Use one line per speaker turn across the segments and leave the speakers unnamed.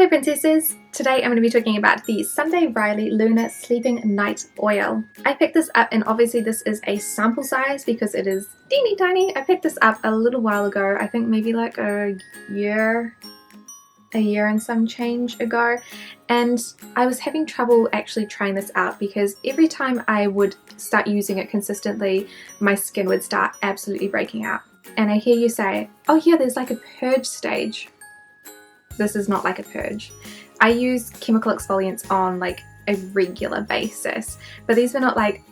Hello princesses! Today I'm going to be talking about the Sunday Riley Lunar Sleeping Night Oil. I picked this up, and obviously this is a sample size because it is teeny tiny. I picked this up a little while ago, I think maybe like a year and some change ago, and I was having trouble actually trying this out because every time I would start using it consistently, my skin would start absolutely breaking out. And I hear you say, oh yeah, there's like a purge stage. This is not like a purge. I use chemical exfoliants on like a regular basis, but these were not like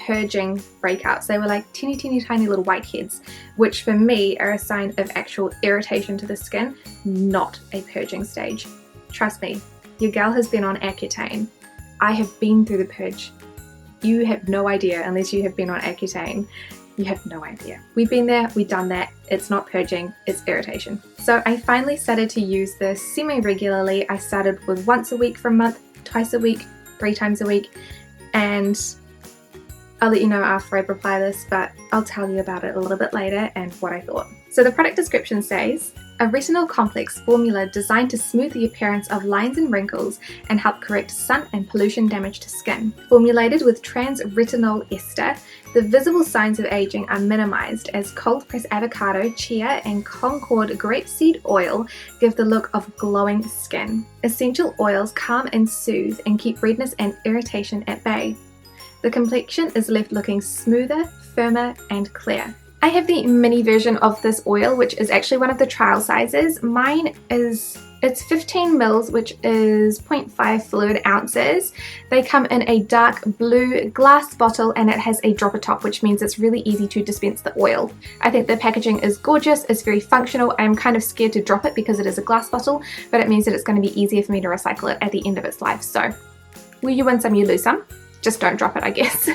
purging breakouts. They were like teeny tiny little whiteheads, which for me are a sign of actual irritation to the skin, not a purging stage. Trust me, your gal has been on Accutane. I have been through the purge. You have no idea unless you have been on Accutane. You have no idea. We've been there, we've done that. It's not purging, it's irritation. So I finally started to use this semi-regularly. I started with once a week for a month, twice a week, 3 times a week, and I'll let you know after I reply this, but I'll tell you about it a little bit later and what I thought. So the product description says, a retinol complex formula designed to smooth the appearance of lines and wrinkles and help correct sun and pollution damage to skin. Formulated with trans-retinol ester, the visible signs of aging are minimized as cold-pressed avocado, chia, and Concord grapeseed oil give the look of glowing skin. Essential oils calm and soothe and keep redness and irritation at bay. The complexion is left looking smoother, firmer, and clear. I have the mini version of this oil, which is actually one of the trial sizes. Mine is, it's 15 mils, which is 0.5 fluid ounces. They come in a dark blue glass bottle, and it has a dropper top, which means it's really easy to dispense the oil. I think the packaging is gorgeous, it's very functional. I'm kind of scared to drop it because it is a glass bottle, but it means that it's going to be easier for me to recycle it at the end of its life. So, will you win some, you lose some. Just don't drop it, I guess.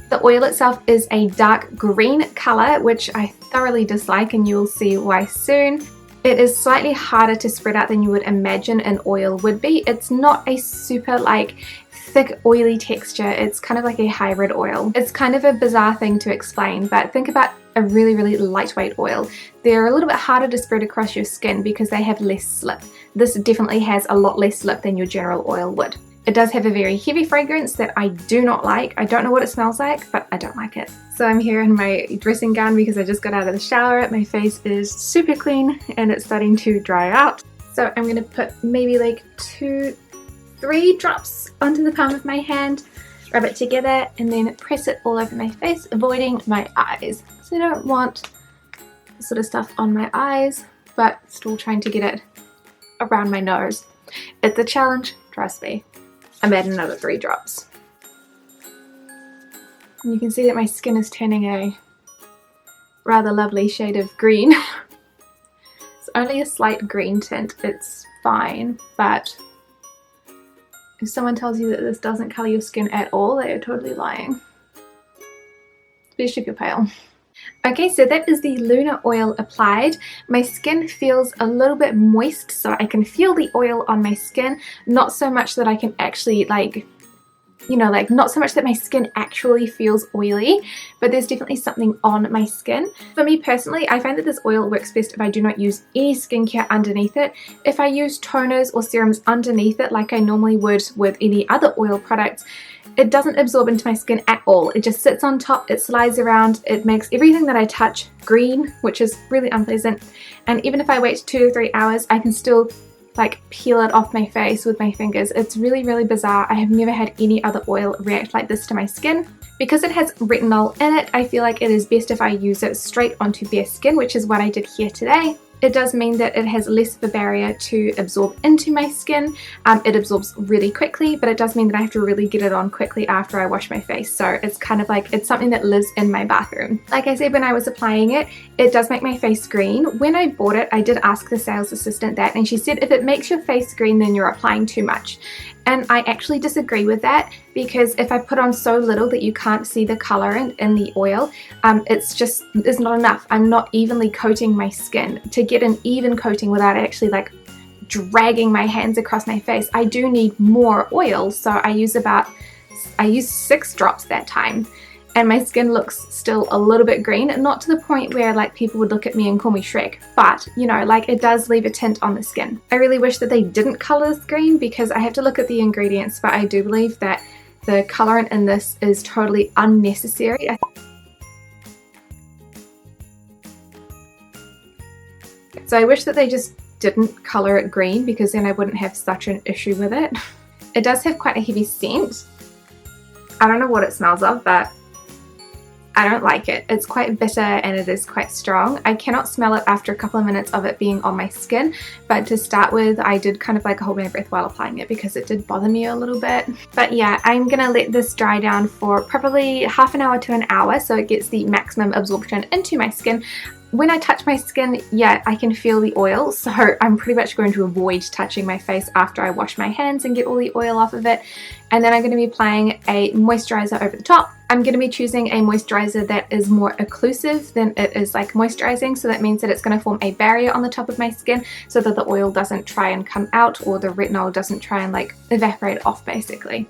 The oil itself is a dark green color, which I thoroughly dislike, and you'll see why soon. It is slightly harder to spread out than you would imagine an oil would be. It's not a super like thick oily texture. It's kind of like a hybrid oil. It's kind of a bizarre thing to explain, but think about a really lightweight oil. They're a little bit harder to spread across your skin because they have less slip. This definitely has a lot less slip than your general oil would. It does have a very heavy fragrance that I do not like. I don't know what it smells like, but I don't like it. So I'm here in my dressing gown because I just got out of the shower. My face is super clean and it's starting to dry out. So I'm going to put maybe like 2-3 drops onto the palm of my hand, rub it together, and then press it all over my face, avoiding my eyes. So I don't want this sort of stuff on my eyes, but still trying to get it around my nose. It's a challenge, trust me. I'm adding another 3 drops. And you can see that my skin is turning a rather lovely shade of green. It's only a slight green tint, it's fine, but if someone tells you that this doesn't colour your skin at all, they are totally lying. Especially if you're pale. Okay, so that is the lunar oil applied. My skin feels a little bit moist, so I can feel the oil on my skin. Not so much that I can actually not so much that my skin actually feels oily, but there's definitely something on my skin. For me personally, I find that this oil works best if I do not use any skincare underneath it. If I use toners or serums underneath it like I normally would with any other oil products, it doesn't absorb into my skin at all. It just sits on top, it slides around, it makes everything that I touch green, which is really unpleasant. And even if I wait 2 to 3 hours, I can still like peel it off my face with my fingers. It's really bizarre. I have never had any other oil react like this to my skin. Because it has retinol in it, I feel like it is best if I use it straight onto bare skin, which is what I did here today. It does mean that it has less of a barrier to absorb into my skin. It absorbs really quickly, but it does mean that I have to really get it on quickly after I wash my face. So it's kind of like, it's something that lives in my bathroom. Like I said, when I was applying it, it does make my face green. When I bought it, I did ask the sales assistant that, and she said if it makes your face green, then you're applying too much. And I actually disagree with that, because if I put on so little that you can't see the colorant in the oil, it's not enough. I'm not evenly coating my skin. To get an even coating without actually like dragging my hands across my face, I do need more oil. So I use 6 drops that time. and my skin looks still a little bit green, not to the point where like people would look at me and call me Shrek, but you know, like it does leave a tint on the skin. I really wish that they didn't color this green because I have to look at the ingredients, but I do believe that the colorant in this is totally unnecessary. So I wish that they just didn't color it green because then I wouldn't have such an issue with it. It does have quite a heavy scent. I don't know what it smells of, but I don't like it. It's quite bitter and it is quite strong. I cannot smell it after a couple of minutes of it being on my skin, but to start with I did kind of like hold my breath while applying it because it did bother me a little bit. But yeah, I'm gonna let this dry down for probably half an hour to an hour so it gets the maximum absorption into my skin. When I touch my skin, yeah, I can feel the oil, so I'm pretty much going to avoid touching my face after I wash my hands and get all the oil off of it. And then I'm going to be applying a moisturizer over the top. I'm going to be choosing a moisturizer that is more occlusive than it is like moisturizing, so that means that it's going to form a barrier on the top of my skin so that the oil doesn't try and come out or the retinol doesn't try and like evaporate off basically.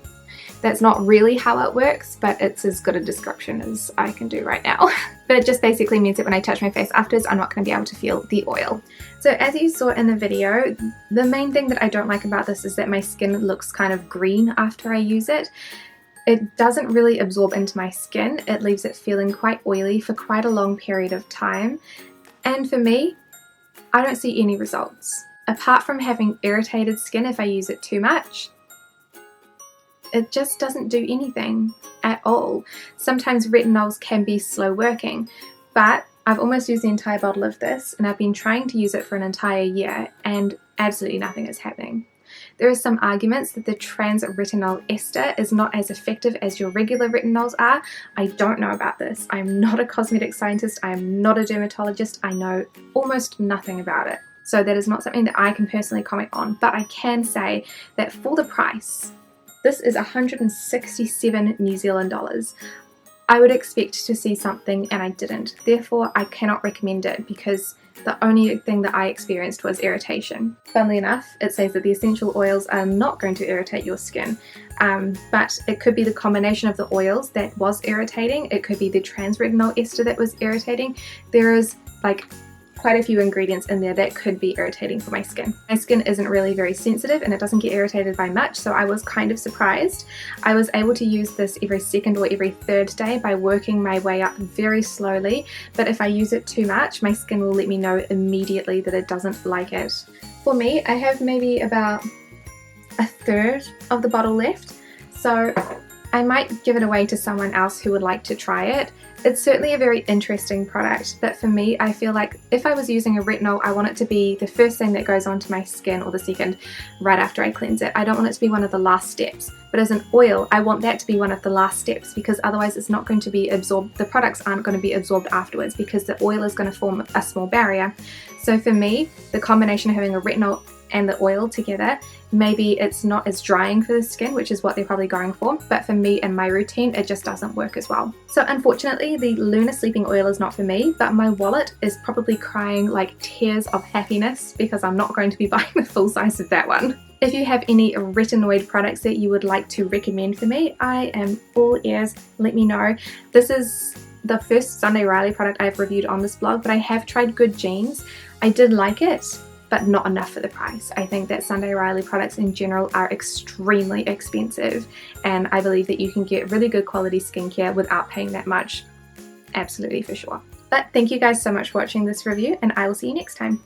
That's not really how it works, but it's as good a description as I can do right now. But it just basically means that when I touch my face afterwards, I'm not going to be able to feel the oil. So as you saw in the video, the main thing that I don't like about this is that my skin looks kind of green after I use it. It doesn't really absorb into my skin. It leaves it feeling quite oily for quite a long period of time. And for me, I don't see any results. Apart from having irritated skin if I use it too much, it just doesn't do anything at all. Sometimes retinols can be slow working, but I've almost used the entire bottle of this and I've been trying to use it for an entire year and absolutely nothing is happening. There are some arguments that the trans retinol ester is not as effective as your regular retinols are. I don't know about this. I'm not a cosmetic scientist. I am not a dermatologist. I know almost nothing about it. So that is not something that I can personally comment on, but I can say that for the price, this is 167 New Zealand dollars. I would expect to see something and I didn't. Therefore, I cannot recommend it because the only thing that I experienced was irritation. Funnily enough, it says that the essential oils are not going to irritate your skin, but it could be the combination of the oils that was irritating. It could be the trans retinol ester that was irritating. There is like quite a few ingredients in there that could be irritating for my skin. My skin isn't really very sensitive and it doesn't get irritated by much, so I was kind of surprised. I was able to use this every second or every third day by working my way up very slowly, but if I use it too much, my skin will let me know immediately that it doesn't like it. For me, I have maybe about a third of the bottle left, so I might give it away to someone else who would like to try it. It's certainly a very interesting product, but for me, I feel like if I was using a retinol, I want it to be the first thing that goes onto my skin or the second right after I cleanse it. I don't want it to be one of the last steps. But as an oil, I want that to be one of the last steps because otherwise it's not going to be absorbed. The products aren't going to be absorbed afterwards because the oil is going to form a small barrier. So for me, the combination of having a retinol and the oil together, maybe it's not as drying for the skin, which is what they're probably going for, but for me and my routine it just doesn't work as well. So unfortunately the Luna Sleeping Oil is not for me, but my wallet is probably crying like tears of happiness because I'm not going to be buying the full size of that one. If you have any retinoid products that you would like to recommend for me, I am all ears, let me know. This is the first Sunday Riley product I've reviewed on this blog, but I have tried Good Genes. I did like it, but not enough for the price. I think that Sunday Riley products in general are extremely expensive, and I believe that you can get really good quality skincare without paying that much, absolutely for sure. But thank you guys so much for watching this review, and I will see you next time.